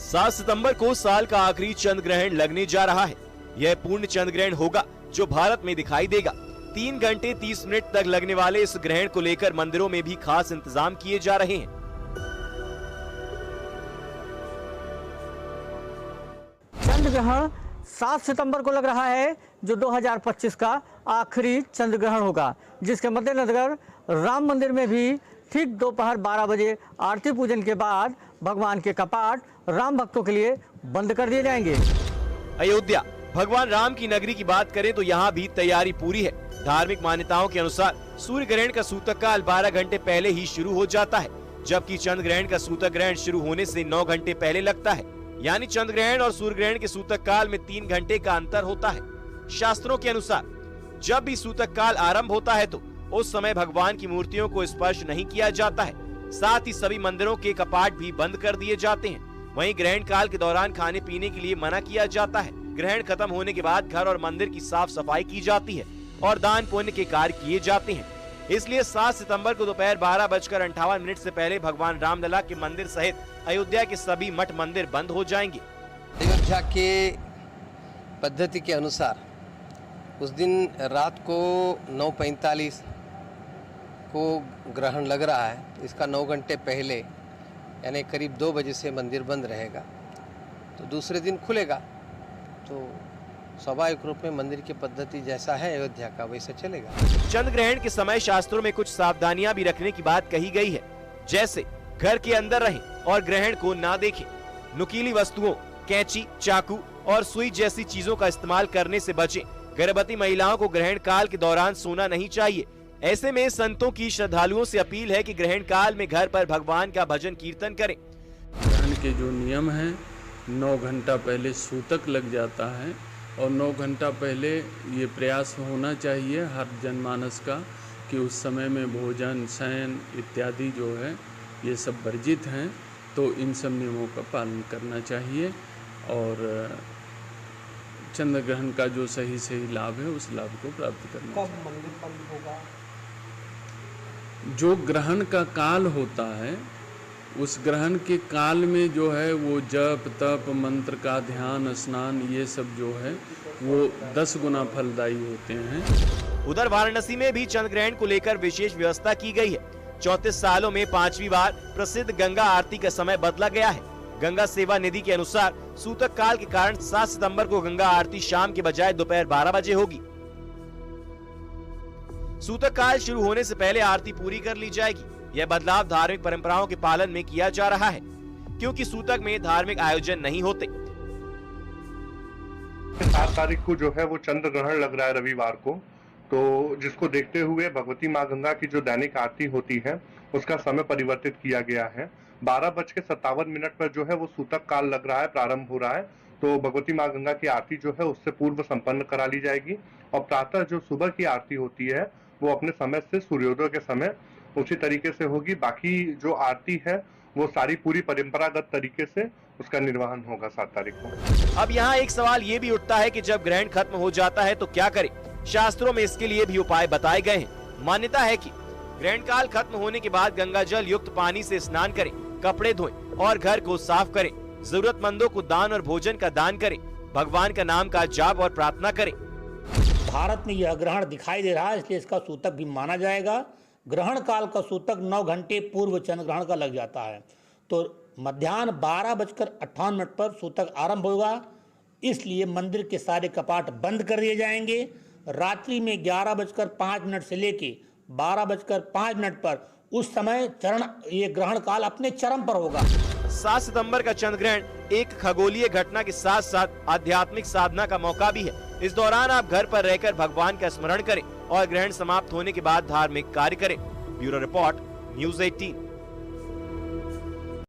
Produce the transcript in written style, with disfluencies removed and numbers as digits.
7 सितंबर को साल का आखिरी चंद्र ग्रहण लगने जा रहा है। यह पूर्ण चंद्र ग्रहण होगा जो भारत में दिखाई देगा। 3 घंटे 30 मिनट तक लगने वाले इस ग्रहण को लेकर मंदिरों में भी खास इंतजाम किए जा रहे हैं। चंद्र ग्रहण 7 सितंबर को लग रहा है, जो 2025 का आखिरी चंद्र ग्रहण होगा, जिसके मद्देनजर राम मंदिर में भी ठीक दोपहर 12 बजे आरती पूजन के बाद भगवान के कपाट राम भक्तों के लिए बंद कर दिए जाएंगे। अयोध्या भगवान राम की नगरी की बात करें तो यहाँ भी तैयारी पूरी है। धार्मिक मान्यताओं के अनुसार सूर्य ग्रहण का सूतक काल 12 घंटे पहले ही शुरू हो जाता है, जबकि चंद्र ग्रहण का सूतक ग्रहण शुरू होने से 9 घंटे पहले लगता है। यानी चंद्र ग्रहण और सूर्य ग्रहण के सूतक काल में 3 घंटे का अंतर होता है। शास्त्रों के अनुसार जब भी सूतक काल आरंभ होता है तो उस समय भगवान की मूर्तियों को स्पर्श नहीं किया जाता है। साथ ही सभी मंदिरों के कपाट भी बंद कर दिए जाते हैं। वहीं ग्रहण काल के दौरान खाने पीने के लिए मना किया जाता है। ग्रहण खत्म होने के बाद घर और मंदिर की साफ सफाई की जाती है और दान पुण्य के कार्य किए जाते हैं। इसलिए 7 सितंबर को दोपहर 12:58 से पहले भगवान रामलला के मंदिर सहित अयोध्या के सभी मठ मंदिर बंद हो जाएंगे। अयोध्या के पद्धति के अनुसार उस दिन रात को 9:45 को ग्रहण लग रहा है। इसका 9 घंटे पहले यानी करीब 2 बजे से मंदिर बंद रहेगा, तो दूसरे दिन खुलेगा। तो स्वाभाविक रूप में मंदिर की पद्धति जैसा है अयोध्या का वैसा चलेगा। चंद्र ग्रहण के समय शास्त्रों में कुछ सावधानियां भी रखने की बात कही गई है, जैसे घर के अंदर रहें और ग्रहण को ना देखें। नुकीली वस्तुओं, कैंची, चाकू और सुई जैसी चीजों का इस्तेमाल करने से बचें। गर्भवती महिलाओं को ग्रहण काल के दौरान सोना नहीं चाहिए। ऐसे में संतों की श्रद्धालुओं से अपील है कि ग्रहण काल में घर पर भगवान का भजन कीर्तन करें। ग्रहण के जो नियम है, 9 घंटा पहले सूतक लग जाता है और 9 घंटा पहले ये प्रयास होना चाहिए हर जनमानस का कि उस समय में भोजन, शयन इत्यादि जो है ये सब वर्जित हैं। तो इन सब नियमों का पालन करना चाहिए और चंद्र ग्रहण का जो सही लाभ है उस लाभ को प्राप्त करना चाहिए। कब मंदिर बंद होगा? जो ग्रहण का काल होता है उस ग्रहण के काल में जो है वो जप, तप, मंत्र का ध्यान, स्नान ये सब जो है वो 10 गुना फलदायी होते हैं। उधर वाराणसी में भी चंद्र ग्रहण को लेकर विशेष व्यवस्था की गई है। 34 सालों में 5वीं बार प्रसिद्ध गंगा आरती का समय बदला गया है। गंगा सेवा निधि के अनुसार सूतक काल के कारण 7 सितंबर को गंगा आरती शाम के बजाय दोपहर 12 बजे होगी। सूतक काल शुरू होने से पहले आरती पूरी कर ली जाएगी। यह बदलाव धार्मिक परंपराओं के पालन में किया जा रहा है, क्योंकि सूतक में धार्मिक आयोजन नहीं होते। 7 तारीख को जो है वो चंद्र ग्रहण लग रहा है रविवार को, तो जिसको देखते हुए भगवती माँ गंगा की जो दैनिक आरती होती है उसका समय परिवर्तित किया गया है। 12:57 पर जो है वो सूतक काल लग रहा है, प्रारंभ हो रहा है। तो भगवती माँ गंगा की आरती जो है उससे पूर्व संपन्न करा ली जाएगी और प्रातः जो सुबह की आरती होती है वो अपने समय से सूर्योदय के समय उसी तरीके से होगी। बाकी जो आरती है वो सारी पूरी परंपरागत तरीके से उसका निर्वहन होगा 7 तारीख को। अब यहाँ एक सवाल ये भी उठता है कि जब ग्रहण खत्म हो जाता है तो क्या करें? शास्त्रों में इसके लिए भी उपाय बताए गए हैं। मान्यता है कि ग्रहण काल खत्म होने के बाद गंगा जल युक्त पानी से स्नान करें, कपड़े धोएं और घर को साफ करें। जरूरतमंदों को दान और भोजन का दान करें। भगवान का नाम का जाप और प्रार्थना करें। भारत में यह ग्रहण दिखाई दे रहा है, इसलिए इसका सूतक भी माना जाएगा। ग्रहण काल का सूतक 9 घंटे पूर्व चंद्र ग्रहण का लग जाता है, तो मध्याह्न 12:58 पर सूतक आरंभ होगा। इसलिए मंदिर के सारे कपाट बंद कर दिए जाएंगे। रात्रि में 11:05 से लेके 12:05 पर उस समय ये ग्रहण काल अपने चरम पर होगा। 7 सितंबर का चंद्र ग्रहण एक खगोलीय घटना के साथ साथ आध्यात्मिक साधना का मौका भी है। इस दौरान आप घर पर रहकर भगवान का स्मरण करें और ग्रहण समाप्त होने के बाद धार्मिक कार्य करें। Bureau report, news 18।